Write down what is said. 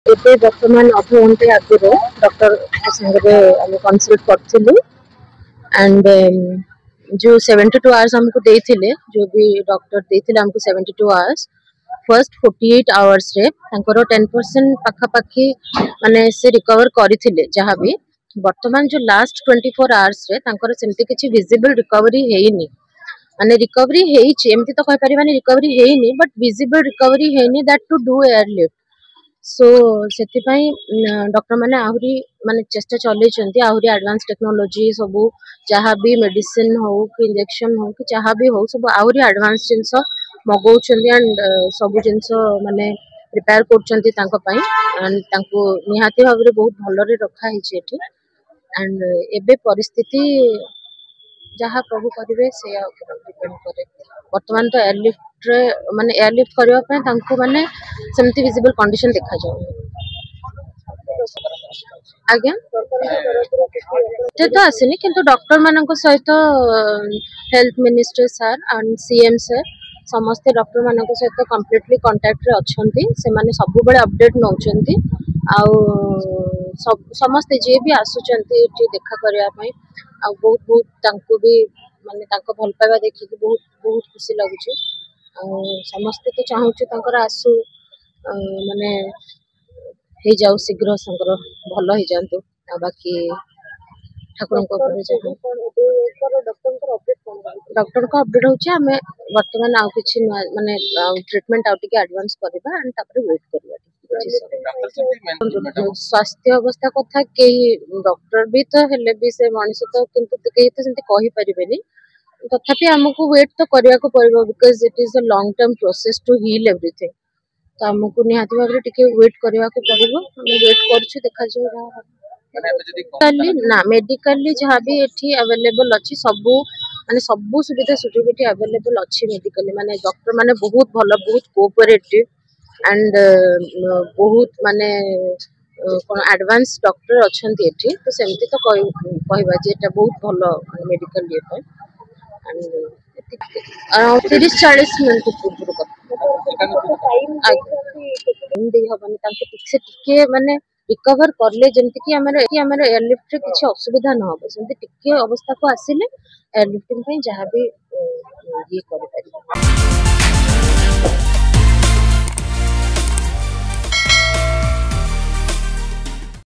ଏବେ ବର୍ତ୍ତମାନ ଅଧଘଣ୍ଟେ ଆଗରୁ ଡକ୍ଟର ସାଙ୍ଗରେ ଆମେ କନସଲ୍ଟ କରିଥିଲୁ एंड जो 72 आवर्स हमको देइथिले जो भी डॉक्टर देइथिले हमको 72 आवर्स फर्स्ट 48 आवर्स रे तांकर 10% पाखा पाखी माने से रिकवर करिथिले जहां भी वर्तमान जो लास्ट 24 आवर्स रे तांकर सेमति किछि विजिबल रिकवरी हेइनी माने रिकवरी हेइछि एमति तो कहि परिबानी रिकवरी हेइनी बट विजिबल रिकवरी हेइनी that to do airlift so doctor मैंने आहरी माने चेष्टा चलैछंती आहरी एडवांस टेक्नोलॉजी सब जहाँ भी मेडिसिन हो कि इंजेक्शन हो कि जहाँ भी हो सब आहरी एडवांस जिनस मगौछंती एंड सब जिनस माने प्रिपेयर करछंती तांको पई एंड तांको निहाती भाबरे बहुत भलरे रखा हिछि एठी एंड एबे परिस्थिति जहाँ प्रभु करिवे से डिपेंड करे वर्तमान तो एयरलिफ्ट रे माने एयरलिफ्ट करबा पय तांको माने सेमति विजिबल कंडीशन देखा जाउ आज्ञा ते तो आसिनी किंतु डॉक्टर मानक सहित health minister sir and CM sir समस्त डॉक्टर मानक सहित कंप्लीटली कांटेक्ट रे अछंती से माने सब बेले अपडेट नउछंती आउ समस्त जे भी आसुचंती जे देखा करया पय आ बहुत बहुत तांको भी माने तांको भल पाइबा देखि कि बहुत बहुत खुशी लागुची समस्त तो चाहूछु तांकर आसु माने हे जाऊ शीघ्र संकर भल हो जातु बाकी ठाकुर डॉक्टर को अपडेट होची हमें वर्तमान आउ किछि माने ट्रीटमेंट आउ टिके एडवांस करबा एंड तापर वेट करबा स्वास्थ्य अवस्था कथा के डॉक्टर भी तो हेले भी से मनुष्य तो किंतु के तो सेंति कहि परिबेनी तथापि हमको वेट तो करिया को पड़िबो because it is a long term process to heal everything तो हमको निहाती भाबरे टिके वेट करिया को पड़िबो हम वेट करछु देखा जो ना मेडिकली जहाँ भी एठी अवेलेबल अछि सबु माने सबु सुविधा सुजोग एठी अवेलेबल अछि मेडिकली माने डॉक्टर माने बहुत भलो बहुत कोऑपरेटिव एंड बहुत माने कोन एडवांस डॉक्टर अछंती एठी तो सेमती तो कहबा जे एटा बहुत भलो मेडिकल ये पे एंड 30-40 मिनट पूर्व टिके माने रिकवर करले जेंति कि हमर एयरलिफ्ट रे किछि असुविधा न हो सेंति टिके अवस्था को आसिले एयरलिफ्टिंग पे जहां भी ये करि परिबो।